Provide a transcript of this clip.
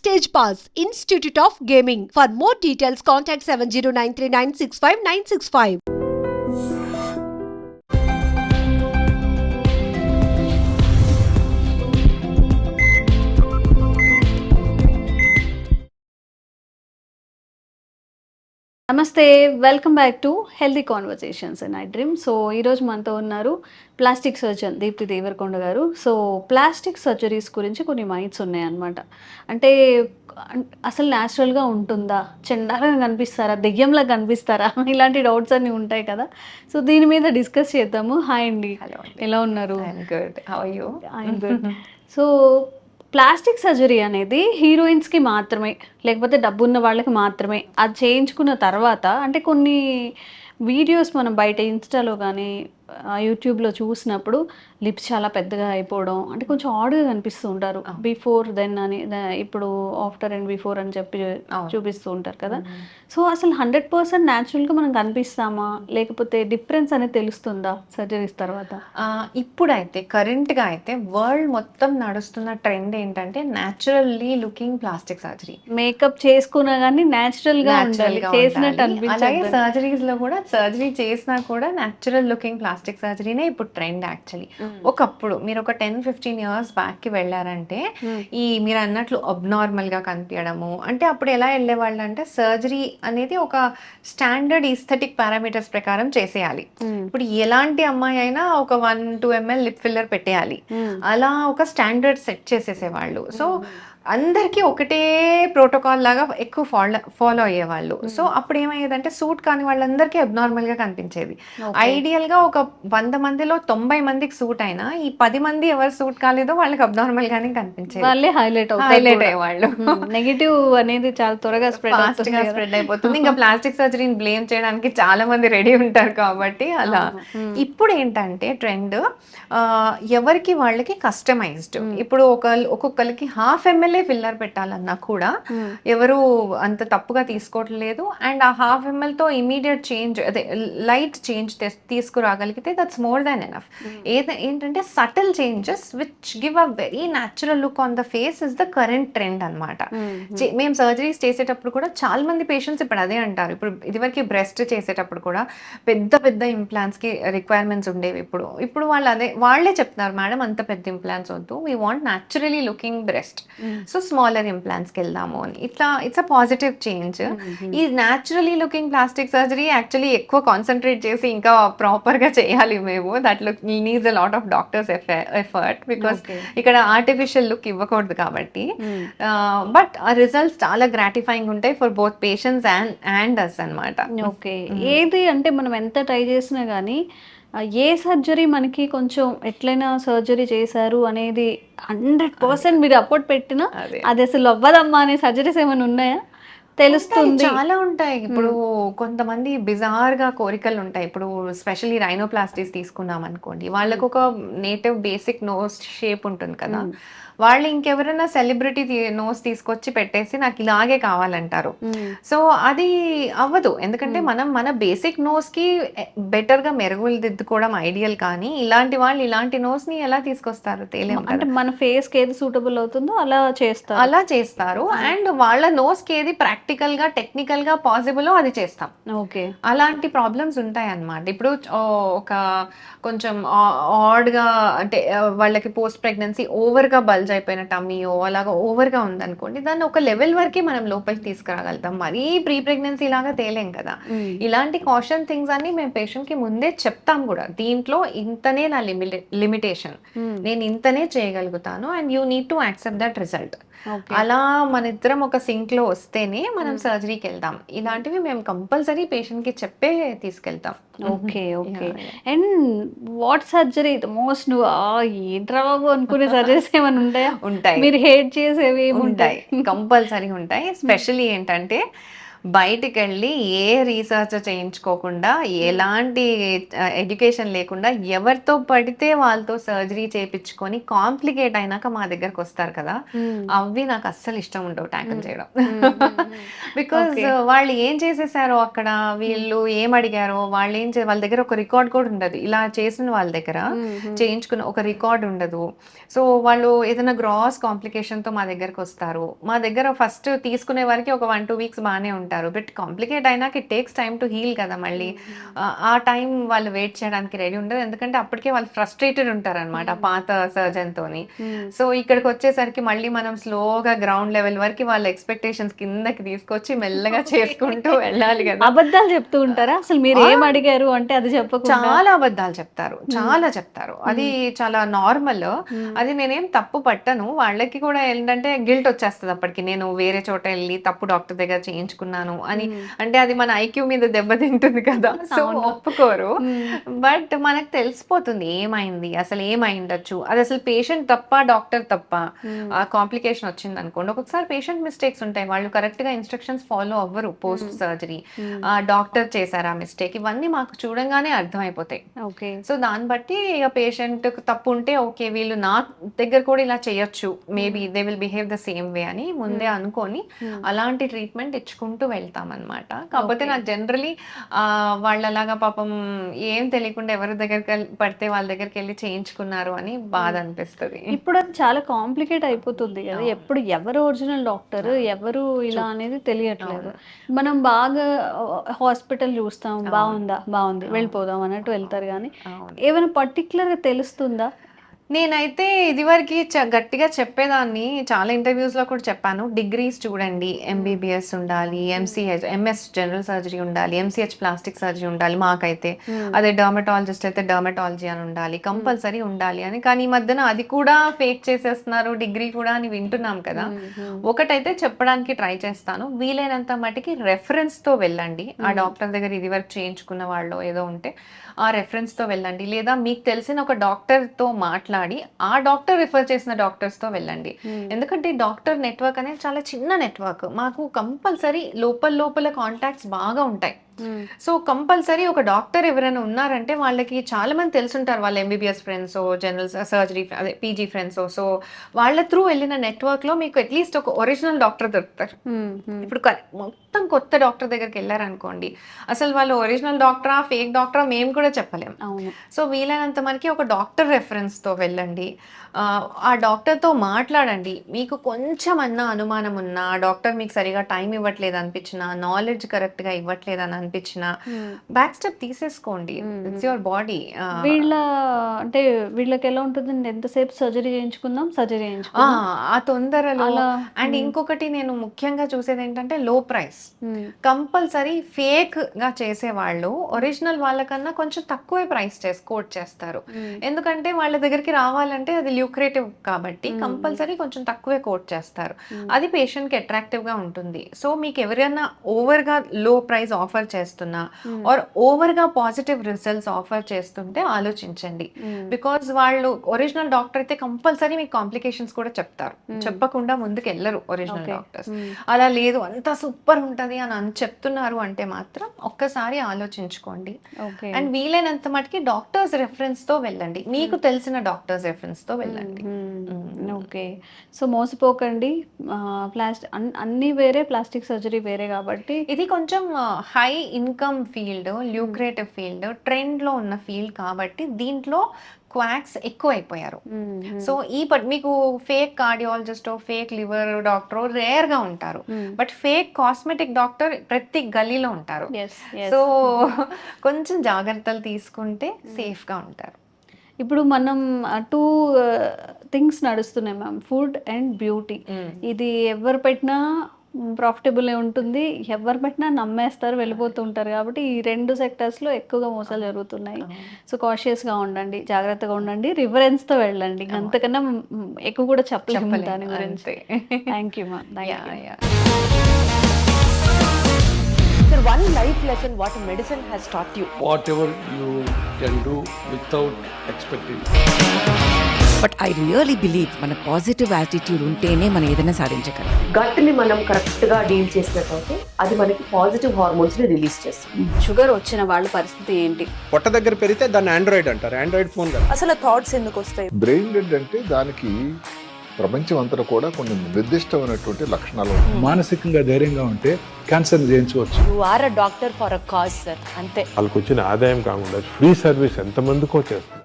Stage Pass, Institute of Gaming. For more details, contact 7093965965965. నమస్తే, welcome back to healthy conversations and I dream. So ఈరోజు మనతో ఉన్నారు plastic surgeon Deepti Devarakonda గారు. So plastic surgeries గురించి కొన్ని mites ఉన్నాయన్నమాట. అంటే అసలు న్యాచురల్గా ఉంటుందా, చెండాలంగా కనిపిస్తారా, దెయ్యంలా కనిపిస్తారా, ఇలాంటి డౌట్స్ అన్నీ ఉంటాయి కదా. సో దీని మీద డిస్కస్ చేద్దాము. హాయ్ అండి, ఎలా ఉన్నారు? గుడ్. సో ప్లాస్టిక్ సర్జరీ అనేది హీరోయిన్స్కి మాత్రమే, లేకపోతే డబ్బున్న వాళ్ళకి మాత్రమే. అది చేయించుకున్న తర్వాత అంటే కొన్ని వీడియోస్ మనం బయట ఇన్స్టాలో కానీ యూట్యూబ్లో చూసినప్పుడు లిప్స్ చాలా పెద్దగా అయిపోవడం, అంటే కొంచెం ఆడ్గా కనిపిస్తూ ఉంటారు. బిఫోర్ దెన్ అని, ఇప్పుడు ఆఫ్టర్ అండ్ బిఫోర్ అని చెప్పి చూపిస్తూ ఉంటారు కదా. సో అసలు 100% న్యాచురల్గా మనం కనిపిస్తామా, లేకపోతే డిఫరెన్స్ అనేది తెలుస్తుందా సర్జరీస్ తర్వాత? ఇప్పుడైతే కరెంట్గా అయితే వరల్డ్ మొత్తం నడుస్తున్న ట్రెండ్ ఏంటంటే naturally looking plastic surgery. Makeup చేసుకున్నా కానీ న్యాచురల్గా చేసినట్టు అనిపించాలి. అలాగే సర్జరీస్ లో కూడా సర్జరీ చేసినా కూడా న్యాచురల్ లుకింగ్ ప్లాస్టిక్ సర్జరీనే ఇప్పుడు ట్రెండ్ యాక్చువల్లీ. ఒకప్పుడు మీరు ఒక 10-15 years బ్యాక్ కి వెళ్ళారంటే ఈ మీరు అన్నట్లు అబ్నార్మల్ గా కనిపించడము, అంటే అప్పుడు ఎలా వెళ్ళేవాళ్ళు అంటే సర్జరీ అనేది ఒక స్టాండర్డ్ ఈస్థెటిక్ పారామీటర్స్ ప్రకారం చేసేయాలి. ఇప్పుడు ఎలాంటి అమ్మాయి అయినా ఒక 1-2 ml లిప్ ఫిల్లర్ పెట్టేయాలి, అలా ఒక స్టాండర్డ్ సెట్ చేసేసేవాళ్ళు. సో అందరికీ ఒకటే ప్రోటోకాల్ లాగా ఎక్కువ ఫాలో అయ్యేవాళ్ళు. సో అప్పుడు ఏమయ్యేదంటే సూట్ కాని వాళ్ళందరికీ అబ్నార్మల్ గా కనిపించేది. ఐడియల్ గా ఒక 100 మందిలో 90 మందికి సూట్ అయినా ఈ 10 మంది ఎవరు సూట్ కాలేదో వాళ్ళకి అబ్నార్మల్ గానే కనిపించేది. వాళ్ళే హైలైట్ అయ్యేవాళ్ళు. నెగిటివ్ అనేది చాలా త్వరగా స్ప్రెడ్ అయిపోతుంది. ఇంకా ప్లాస్టిక్ సర్జరీని బ్లేమ్ చేయడానికి చాలా మంది రెడీ ఉంటారు కాబట్టి అలా. ఇప్పుడు ఏంటంటే ట్రెండ్ ఎవరికి వాళ్ళకి కస్టమైజ్డ్. ఇప్పుడు ఒక్కొక్కరికి 1/2 ml ఫిల్లర్ పెట్టాలన్నా కూడా ఎవరు అంత తప్పుగా తీసుకోవట్లేదు. అండ్ ఆ 1/2 ml తో ఇమీడియట్ చేంజ్, అదే లైట్ చేంజ్ తీసుకురాగలిగితే దట్స్ మోర్ దాన్ ఎనఫ్. ఏంటంటే subtle changes which give a very natural look on the face is the current trend అనమాట. మేము సర్జరీస్ చేసేటప్పుడు కూడా చాలా మంది పేషెంట్స్ ఇప్పుడు అదే అంటారు. ఇప్పుడు ఇదివరకు బ్రెస్ట్ చేసేటప్పుడు కూడా పెద్ద పెద్ద ఇంప్లాంట్స్ కి రిక్వైర్మెంట్స్ ఉండేవి. ఇప్పుడు వాళ్ళే చెప్తున్నారు, మేడం అంత పెద్ద ఇంప్లాంట్స్ వద్దు, we want naturally looking breast, so smaller ఇంప్లాంట్స్కి వెళ్దాము అని. ఇట్లా ఇట్స్ అ పాజిటివ్ చేంజ్. ఈ naturally looking plastic surgery actually ఎక్కువ కాన్సన్ట్రేట్ చేసి ఇంకా ప్రాపర్గా చేయాలి మేము. That look needs a lot of doctors effort, because ఇక్కడ ఆర్టిఫిషియల్ లుక్ ఇవ్వకూడదు కాబట్టి. బట్ ఆ రిజల్ట్స్ చాలా గ్రాటిఫైయింగ్ ఉంటాయి for both patients and us అనమాట. ఓకే, ఏది అంటే మనం ఎంత ట్రై చేసినా కానీ ఏ సర్జరీ మనకి కొంచెం ఎట్లయినా సర్జరీ చేశారు అనేది 100% మీరు అపోర్ట్ పెట్టినా అది అసలు అవ్వదమ్మా అనే సర్జరీస్ ఏమైనా ఉన్నాయా? తెలుస్తుంది, చాలా ఉంటాయి. ఇప్పుడు కొంతమంది బిజార్ గా కోరికలు ఉంటాయి. ఇప్పుడు స్పెషల్లీ రైనోప్లాస్టీస్ తీసుకున్నాం అనుకోండి, వాళ్ళకు ఒక నేటివ్ బేసిక్ నోస్ షేప్ ఉంటుంది కదా, వాళ్ళు ఇంకెవరైనా సెలబ్రిటీ నోస్ తీసుకొచ్చి పెట్టేసి నాకు ఇలాగే కావాలంటారు. సో అది అవ్వదు, ఎందుకంటే మనం మన బేసిక్ నోస్ కి బెటర్ గా మెరుగులు దిద్దుకోవడం ఐడియల్. కానీ ఇలాంటి వాళ్ళు ఇలాంటి నోస్ ని ఎలా తీసుకొస్తారు తెలియదు. అంటే మన ఫేస్ కి ఏది సూటబుల్ అవుతుందో అలా చేస్తారు. అండ్ వాళ్ళ నోస్ కి ఏది ప్రాక్టికల్ గా టెక్నికల్ గా పాసిబుల్ అది చేస్తాం. ఓకే, అలాంటి ప్రాబ్లమ్స్ ఉంటాయి అన్నమాట. ఇప్పుడు ఒక కొంచెం ఆడ్ గా, అంటే వాళ్ళకి పోస్ట్ ప్రెగ్నెన్సీ ఓవర్ గా బల్జ్ అయిపోయిన టమ్మీయో అలాగా ఓవర్ గా ఉందనుకోండి, దాన్ని ఒక లెవెల్ వరకే మనం లోపలికి తీసుకురాగలుగుతాం. మరీ ప్రీ ప్రెగ్నెన్సీ లాగా తేలేం కదా. ఇలాంటి కాషన్ థింగ్స్ అన్ని మేము పేషెంట్ కి ముందే చెప్తాం కూడా. దీంట్లో ఇంతనే నా లిమిటేషన్, నేను ఇంతనే చేయగలుగుతాను, and you need to accept that result. అలా మన ఇద్దరం ఒక సింక్ లో వస్తేనే మనం సర్జరీకి వెళ్తాం. ఇలాంటివి మేము కంపల్సరీ పేషెంట్ కి చెప్పే తీసుకెళ్తాం. Okay okay. And what surgery most నువ్వు ఏంట్రా బాబు అనుకునే సర్జరీస్ ఏమైనా ఉంటాయా? ఉంటాయి, మీరు హేట్ చేసేవి ఉంటాయి, కంపల్సరీ ఉంటాయి. స్పెషల్లీ ఏంటంటే బయటికి వెళ్ళి ఏ రీసెర్చ్ చేయించుకోకుండా ఎలాంటి ఎడ్యుకేషన్ లేకుండా ఎవరితో పడితే వాళ్ళతో సర్జరీ చేయించుకొని కాంప్లికేట్ అయినాక మా దగ్గరకు వస్తారు కదా, అవి నాకు అస్సలు ఇష్టం ఉండవు ట్యాకిల్ చేయడం. బికాజ్ వాళ్ళు ఏం చేసేసారో అక్కడ, వీళ్ళు ఏం అడిగారో, వాళ్ళు వాళ్ళ దగ్గర ఒక రికార్డ్ కూడా ఉండదు. ఇలా చేసిన వాళ్ళ దగ్గర చేయించుకున్న ఒక రికార్డ్ ఉండదు. సో వాళ్ళు ఏదైనా గ్రాస్ కాంప్లికేషన్తో మా దగ్గరకు వస్తారు. మా దగ్గర ఫస్ట్ తీసుకునే వరకు ఒక 1-2 వీక్స్ బాగానే ఉంటారు. బట్ కాంప్లికేట్ అయినాక it takes time to heal కదా. మళ్ళీ ఆ టైం వాళ్ళు వెయిట్ చేయడానికి రెడీ ఉండదు. ఎందుకంటే అప్పటికే వాళ్ళు ఫ్రస్ట్రేటెడ్ ఉంటారు అనమాట ఆ పాత సర్జన్తోని. సో ఇక్కడికి వచ్చేసరికి మళ్ళీ మనం స్లోగా గ్రౌండ్ లెవెల్ వరకు వాళ్ళ ఎక్స్పెక్టేషన్స్ కిందకి తీసుకొచ్చి మెల్లగా చేసుకుంటూ వెళ్ళాలి కదా. అబద్ధాలు చెప్తూ ఉంటారా అసలు? మీరు ఏం అడిగారు అంటే అది చెప్పకుండా చాలా అబద్ధాలు చెప్తారు, చాలా చెప్తారు. అది చాలా నార్మల్. అది నేనేం తప్పు పట్టను. వాళ్ళకి కూడా ఏంటంటే గిల్ట్ వచ్చేస్తుంది అప్పటికి, నేను వేరే చోట వెళ్ళి తప్పు డాక్టర్ దగ్గర చేయించుకున్నాను అని. అంటే అది మన ఐక్యూ మీద దెబ్బతింటుంది కదా, సో ఒప్పుకోరు. బట్ మనకు తెలిసిపోతుంది ఏమైంది, అసలు ఏమైండొచ్చు. అది అసలు పేషెంట్ తప్ప డాక్టర్ తప్ప. ఆ కాంప్లికేషన్ వచ్చింది అనుకోండి, ఒక్కొక్కసారి పేషెంట్ మిస్టేక్స్ ఉంటాయి, వాళ్ళు కరెక్ట్ గా ఇన్స్ట్రక్షన్స్ ఫాలో అవ్వరు పోస్ట్ సర్జరీ, డాక్టర్ చేశారు ఆ మిస్టేక్, ఇవన్నీ మాకు చూడంగానే అర్థమైపోతాయి. సో దాన్ని బట్టి ఇక పేషెంట్ తప్పు ఉంటే ఓకే, వీళ్ళు నా దగ్గర కూడా ఇలా చేయొచ్చు, maybe they will behave the same way అని ముందే అనుకొని అలాంటి ట్రీట్మెంట్ ఇచ్చుకుంటూ వెళ్తాం అనమాట. కాకపోతే నాకు జనరలీ వాళ్ళలాగా పాపం ఏం తెలియకుండా ఎవరి దగ్గరికి పడితే వాళ్ళ దగ్గరికి వెళ్ళి చేయించుకున్నారు అని బాధ అనిపిస్తుంది. ఇప్పుడు అది చాలా కాంప్లికేట్ అయిపోతుంది కదా, ఎప్పుడు ఎవరు ఒరిజినల్ డాక్టర్ ఎవరు ఇలా అనేది తెలియట్లేదు. మనం బాగా హాస్పిటల్ చూస్తాం, బాగుంది వెళ్ళిపోదాం అన్నట్టు వెళ్తారు, కానీ ఏమైనా పర్టికులర్ గా తెలుస్తుందా? నేనైతే ఇదివరకు గట్టిగా చెప్పేదాన్ని, చాలా ఇంటర్వ్యూస్లో కూడా చెప్పాను, డిగ్రీస్ చూడండి, ఎంబీబీఎస్ ఉండాలి, ఎంఎస్ జనరల్ సర్జరీ ఉండాలి, ఎంసీహెచ్ ప్లాస్టిక్ సర్జరీ ఉండాలి, మాకైతే అదే డర్మటాలజిస్ట్ అయితే డర్మటాలజీ అని ఉండాలి, కంపల్సరీ ఉండాలి అని. కానీ ఈ మధ్యన అది కూడా ఫేక్ చేసేస్తున్నారు, డిగ్రీ కూడా అని వింటున్నాం కదా. ఒకటైతే చెప్పడానికి ట్రై చేస్తాను, వీలైనంత మటుకి రెఫరెన్స్తో వెళ్ళండి. ఆ డాక్టర్ దగ్గర ఇదివరకు చేయించుకున్న వాళ్ళు ఏదో ఉంటే ఆ రెఫరెన్స్తో వెళ్ళండి, లేదా మీకు తెలిసిన ఒక డాక్టర్తో మాట్లాడి ఆ డాక్టర్ రిఫర్ చేసిన డాక్టర్స్తో వెళ్ళండి. ఎందుకంటే డాక్టర్ నెట్వర్క్ అనేది చాలా చిన్న నెట్వర్క్, మాకు కంపల్సరీ లోపల కాంటాక్ట్స్ బాగా ఉంటాయి. సో కంపల్సరీ ఒక డాక్టర్ ఎవరైనా ఉన్నారంటే వాళ్ళకి చాలా మంది తెలుసుంటారు, వాళ్ళ ఎంబీబీఎస్ ఫ్రెండ్స్, జనరల్ సర్జరీ అదే పీజీ ఫ్రెండ్స్. సో వాళ్ళ త్రూ వెళ్ళిన నెట్వర్క్ లో మీకు అట్లీస్ట్ ఒక ఒరిజినల్ డాక్టర్ దొరుకుతారు. ఇప్పుడు మొత్తం కొత్త డాక్టర్ దగ్గరికి వెళ్ళారనుకోండి, అసలు వాళ్ళు ఒరిజినల్ డాక్టరా ఫేక్ డాక్టరా మేము కూడా చెప్పలేము. సో వీలైనంత మనకి ఒక డాక్టర్ రెఫరెన్స్ తో వెళ్ళండి, ఆ డాక్టర్తో మాట్లాడండి. మీకు కొంచెం అన్న అనుమానం ఉన్నా, డాక్టర్ మీకు సరిగా టైం ఇవ్వట్లేదు అనిపించినా, నాలెడ్జ్ కరెక్ట్గా ఇవ్వట్లేదు అని అనిపించినా, బ్యాక్ స్టెప్ తీసేసుకోండి. It's your body. అంటే వీళ్ళకి ఎలా ఉంటుందండి, ఎంతసేపు సర్జరీ చేయించుకుందాం ఆ తొందరలో. అండ్ ఇంకొకటి నేను ముఖ్యంగా చూసేది ఏంటంటే లో ప్రైస్. కంపల్సరీ ఫేక్ గా చేసేవాళ్ళు ఒరిజినల్ వాళ్ళకన్నా కొంచెం తక్కువే ప్రైస్ కోట్ చేస్తారు. ఎందుకంటే వాళ్ళ దగ్గరికి రావాలంటే అది ల్యూక్రేటివ్ కాబట్టి కంపల్సరీ కొంచెం తక్కువే కోట్ చేస్తారు. అది పేషెంట్ కి అట్రాక్టివ్ గా ఉంటుంది. సో మీకు ఎవరైనా ఓవర్ గా లో ప్రైస్ ఆఫర్ చేస్తున్నా ఆర్ ఓవర్ గా పాజిటివ్ రిజల్ట్స్ ఆఫర్ చేస్తుంటే ఆలోచించండి. బికాస్ వాళ్ళు ఒరిజినల్ డాక్టర్ అయితే కంపల్సరీ మీకు కాంప్లికేషన్స్ కూడా చెప్తారు, చెప్పకుండా ముందుకు వెళ్ళరు ఒరిజినల్ డాక్టర్స్. అలా లేదు అంతా సూపర్ ఉంటది అని చెప్తున్నారు అంటే మాత్రం ఒక్కసారి ఆలోచించుకోండి. అండ్ వీలైనంత మటుకి డాక్టర్స్ రెఫరెన్స్ తో వెళ్ళండి, మీకు తెలిసిన డాక్టర్స్ రెఫరెన్స్ తో వెళ్ళండి. ఓకే, సో మోసపోకండి. అన్ని వేరే, ప్లాస్టిక్ సర్జరీ వేరే కాబట్టి ఇది కొంచెం high income field, ల్యూక్రేటివ్ field, trend లో ఉన్న ఫీల్డ్ కాబట్టి దీంట్లో క్వాక్స్ ఎక్కువ అయిపోయారు. సో మీకు fake cardiologist, fake liver doctor rare గా ఉంటారు, బట్ ఫేక్ కాస్మెటిక్ డాక్టర్ ప్రతి గల్లీలో ఉంటారు. సో కొంచెం జాగ్రత్తలు తీసుకుంటే సేఫ్ గా ఉంటారు. ఇప్పుడు మనం 2 థింగ్స్ నడుస్తున్నాయి మ్యామ్, ఫుడ్ అండ్ బ్యూటీ. ఇది ఎవరు పెట్టినా ప్రాఫిటబుల్ ఉంటుంది, ఎవరు పెట్టినా నమ్మేస్తారు, వెళ్ళిపోతూ ఉంటారు. కాబట్టి ఈ 2 సెక్టర్స్లో ఎక్కువగా మోసాలు జరుగుతున్నాయి. సో కాషియస్గా ఉండండి, జాగ్రత్తగా ఉండండి, రిఫరెన్స్తో వెళ్ళండి. అంతకన్నా ఎక్కువ కూడా చెప్పలేము దాని గురించి. Thank you ma'am. Sir, one life lesson what medicine has taught you. Whatever you can do without expecting. But I really believe మన పాజిటివ్ యాటిట్యూడ్ ఉంటేనే మనం ఏదైనా సాధించగలం. గట్ని మనం కరెక్ట్గా డీల్ చేసినట్లయితే అది మనకి పాజిటివ్ హార్మోన్స్ని రిలీజ్ చేస్తుంది. షుగర్ వచ్చిన వాళ్ళ పరిస్థితి ఏంటి? పొట్ట దగ్గర పెరిగితే దాన్ని ఆండ్రాయిడ్ అంటారు, ఆండ్రాయిడ్ ఫోన్ కదా. అసలు థాట్స్ ఎందుకు వస్తాయి? బ్రెయిన్ డెడ్ అంటే దానికి ప్రపంచం అంతా కూడా కొన్ని నిర్దిష్టమైనటువంటి లక్షణాలు ఉంటాయి. మానసికంగా ధైర్యంగా ఉంటే క్యాన్సర్ జయించవచ్చు. You are a doctor for a cause sir, అంతే. వాళ్ళకి వచ్చిన ఆదాయం కాకుండా ఫ్రీ సర్వీస్ ఎంతమందికో చేస్తారు.